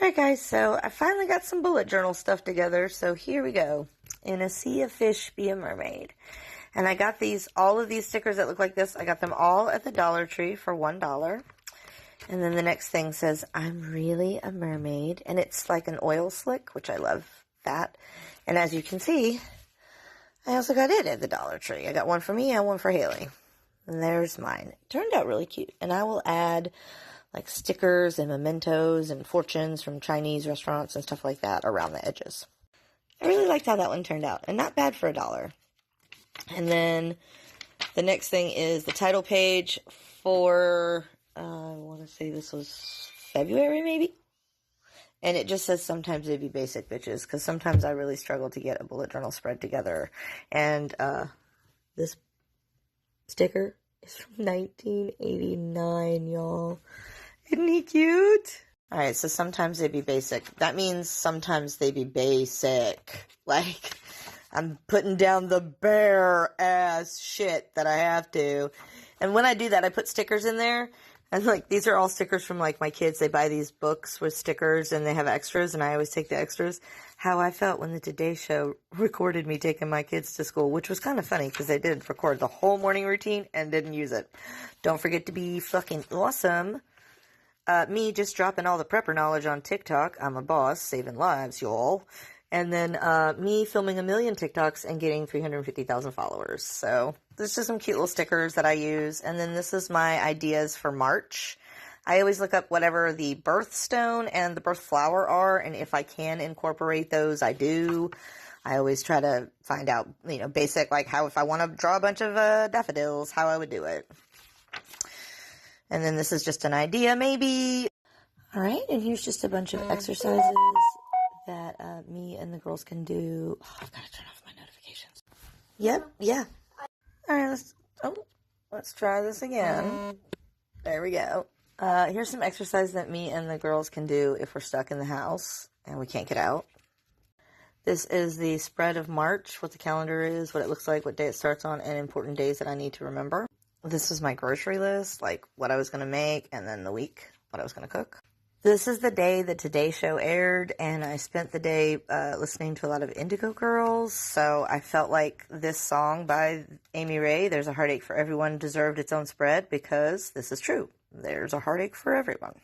Alright guys, so I finally got some bullet journal stuff together, so here we go. In a sea of fish, be a mermaid. And I got all of these stickers that look like this, I got them all at the Dollar Tree for $1. And then the next thing says, I'm really a mermaid. And it's like an oil slick, which I love that. And as you can see, I also got it at the Dollar Tree. I got one for me and one for Haley. And there's mine. It turned out really cute. And I will add like stickers and mementos and fortunes from Chinese restaurants and stuff like that around the edges. I really liked how that one turned out, and not bad for $1. And then the next thing is the title page for, I want to say this was February maybe? And it just says, sometimes they be basic bitches, because sometimes I really struggle to get a bullet journal spread together. And this sticker is from 1989, y'all. Isn't he cute? Alright, so sometimes they be basic. That means sometimes they be basic. Like, I'm putting down the bare ass shit that I have to. And when I do that, I put stickers in there. And like, these are all stickers from like my kids. They buy these books with stickers and they have extras, and I always take the extras. How I felt when the Today Show recorded me taking my kids to school, which was kind of funny because they did record the whole morning routine and didn't use it. Don't forget to be fucking awesome. Me just dropping all the prepper knowledge on TikTok. I'm a boss, saving lives, y'all. And then me filming 1 million TikToks and getting 350,000 followers. So there's just some cute little stickers that I use. And then this is my ideas for March. I always look up whatever the birthstone and the birth flower are, and if I can incorporate those, I do. I always try to find out, basic, like how if I want to draw a bunch of daffodils, how I would do it. And then this is just an idea, maybe. All right, and here's just a bunch of exercises that me and the girls can do. Oh, I've got to turn off my notifications. Yep, yeah. All right, let's try this again. There we go. Here's some exercises that me and the girls can do if we're stuck in the house and we can't get out. This is the spread of March, what the calendar is, what it looks like, what day it starts on, and important days that I need to remember. This is my grocery list, like what I was going to make, and then the week, what I was going to cook. This is the day the Today Show aired, and I spent the day listening to a lot of Indigo Girls, so I felt like this song by Amy Ray, There's a Heartache for Everyone, deserved its own spread, because this is true. There's a heartache for everyone.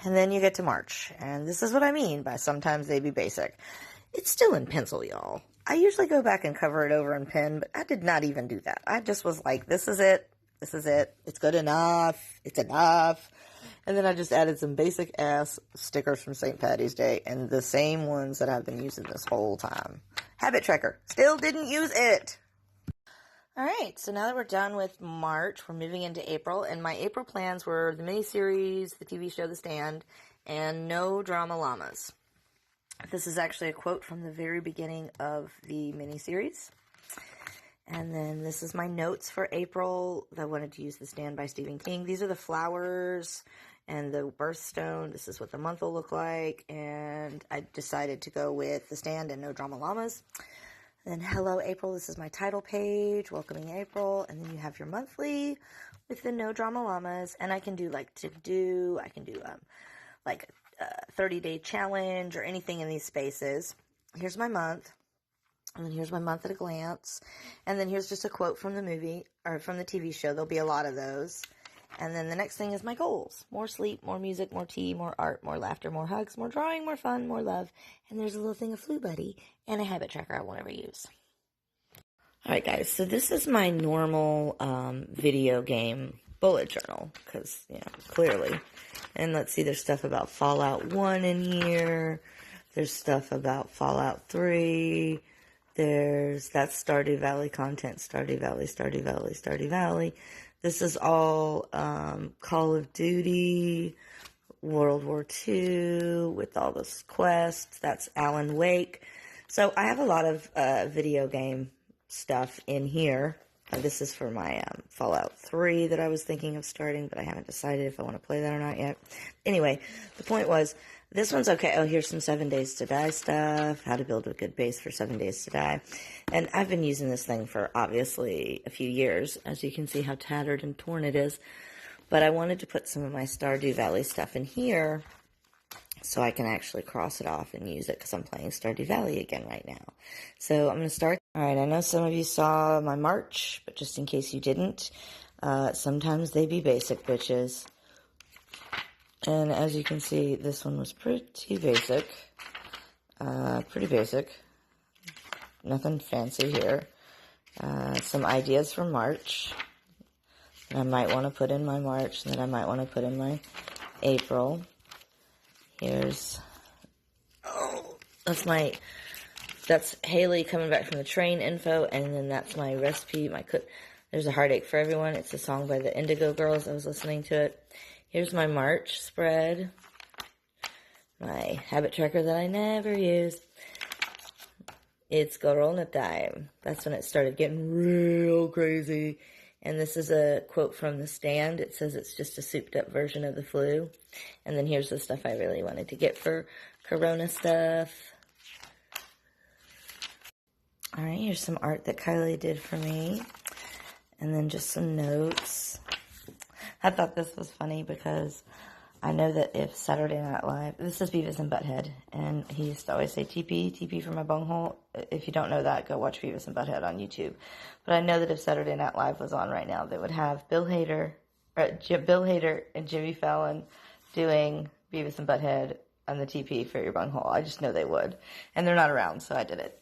And then you get to March, and this is what I mean by sometimes they be basic. It's still in pencil, y'all. I usually go back and cover it over in pen, but I did not even do that. I just was like, this is it. This is it. It's good enough. It's enough. And then I just added some basic ass stickers from St. Patty's Day and the same ones that I've been using this whole time. Habit Tracker. Still didn't use it. Alright, so now that we're done with March, we're moving into April. And my April plans were the miniseries, the TV show The Stand, and no drama llamas. This is actually a quote from the very beginning of the miniseries. And then this is my notes for April. I wanted to use The Stand by Stephen King. These are the flowers and the birthstone. This is what the month will look like. And I decided to go with The Stand and No Drama Llamas. And then Hello April. This is my title page, welcoming April. And then you have your monthly with the No Drama Llamas. And I can do like to do. I can do like a 30-day challenge or anything in these spaces. Here's my month. And then here's my month at a glance. And then here's just a quote from the movie, or from the TV show. There'll be a lot of those. And then the next thing is my goals. More sleep, more music, more tea, more art, more laughter, more hugs, more drawing, more fun, more love. And there's a little thing of Flu Buddy and a habit tracker I won't ever use. Alright guys, so this is my normal video game bullet journal. Because, clearly. And let's see, there's stuff about Fallout 1 in here. There's stuff about Fallout 3. That's Stardew Valley content. Stardew Valley, Stardew Valley, Stardew Valley. This is all Call of Duty, World War II, with all those quests. That's Alan Wake. So I have a lot of video game stuff in here. This is for my Fallout 3 that I was thinking of starting, but I haven't decided if I want to play that or not yet. Anyway, the point was, this one's okay. Oh, here's some 7 Days to Die stuff. How to build a good base for 7 Days to Die. And I've been using this thing for, obviously, a few years. As you can see how tattered and torn it is. But I wanted to put some of my Stardew Valley stuff in here so I can actually cross it off and use it because I'm playing Stardew Valley again right now. So I'm going to start. All right, I know some of you saw my March, but just in case you didn't, sometimes they be basic bitches. And as you can see, this one was pretty basic. Nothing fancy here. Some ideas for March that I might want to put in my March and that I might want to put in my April. Here's, that's Haley coming back from the train info, and then that's my recipe, There's a Heartache for Everyone. It's a song by the Indigo Girls. I was listening to it. Here's my March spread, my habit tracker that I never use. It's Corona time. That's when it started getting real crazy. And this is a quote from The Stand. It says it's just a souped up version of the flu. And then here's the stuff I really wanted to get for Corona stuff. All right, here's some art that Kylie did for me. And then just some notes. I thought this was funny because I know that if Saturday Night Live, this is Beavis and Butthead, and he used to always say TP for my bunghole. If you don't know that, go watch Beavis and Butthead on YouTube. But I know that if Saturday Night Live was on right now, they would have Bill Hader and Jimmy Fallon doing Beavis and Butthead and the TP for your bunghole. I just know they would. And they're not around, so I did it.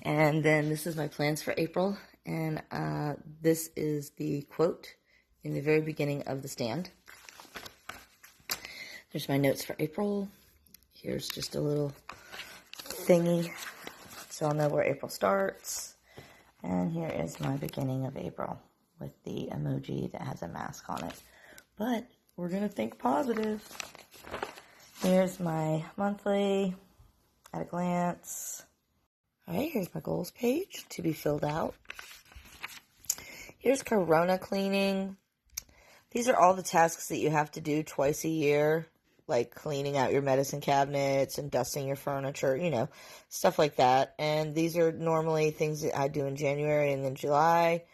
And then this is my plans for April, and this is the quote in the very beginning of The Stand. There's my notes for April. Here's just a little thingy so I'll know where April starts. And here is my beginning of April with the emoji that has a mask on it. But we're going to think positive. Here's my monthly at a glance. All right, here's my goals page to be filled out. Here's Corona cleaning. These are all the tasks that you have to do twice a year, like cleaning out your medicine cabinets and dusting your furniture, stuff like that. And these are normally things that I do in January and then July,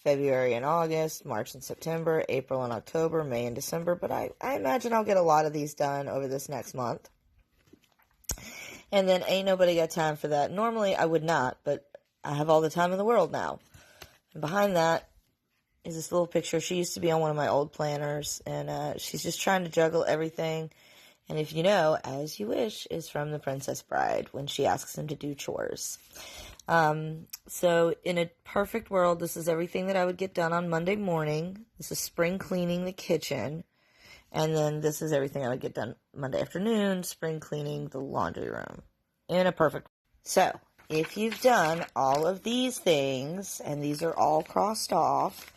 February and August, March and September, April and October, May and December. But I imagine I'll get a lot of these done over this next month. And then ain't nobody got time for that. Normally I would not, but I have all the time in the world now. And behind that is this little picture. She used to be on one of my old planners, and she's just trying to juggle everything. And if you know, As You Wish is from The Princess Bride when she asks him to do chores. So in a perfect world, this is everything that I would get done on Monday morning. This is spring cleaning the kitchen. And then this is everything I would get done Monday afternoon, spring cleaning the laundry room. In a perfect. So if you've done all of these things, and these are all crossed off,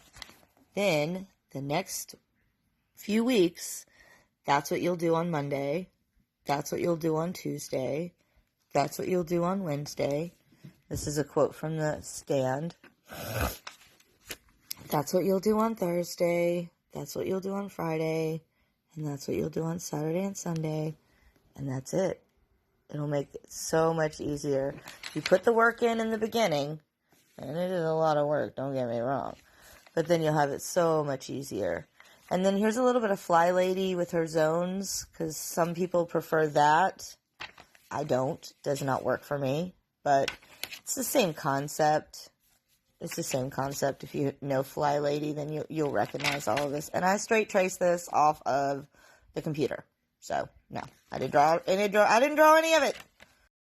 then the next few weeks, that's what you'll do on Monday. That's what you'll do on Tuesday. That's what you'll do on Wednesday. This is a quote from The Stand. That's what you'll do on Thursday. That's what you'll do on Friday. And that's what you'll do on Saturday and Sunday. And that's it. It'll make it so much easier. You put the work in the beginning, and it is a lot of work, don't get me wrong. But then you'll have it so much easier. And then here's a little bit of Fly Lady with her zones, because some people prefer that. I don't. Does not work for me. But it's the same concept. It's the same concept. If you know Fly Lady, then you'll recognize all of this. And I straight trace this off of the computer. So, no. I didn't draw any of it.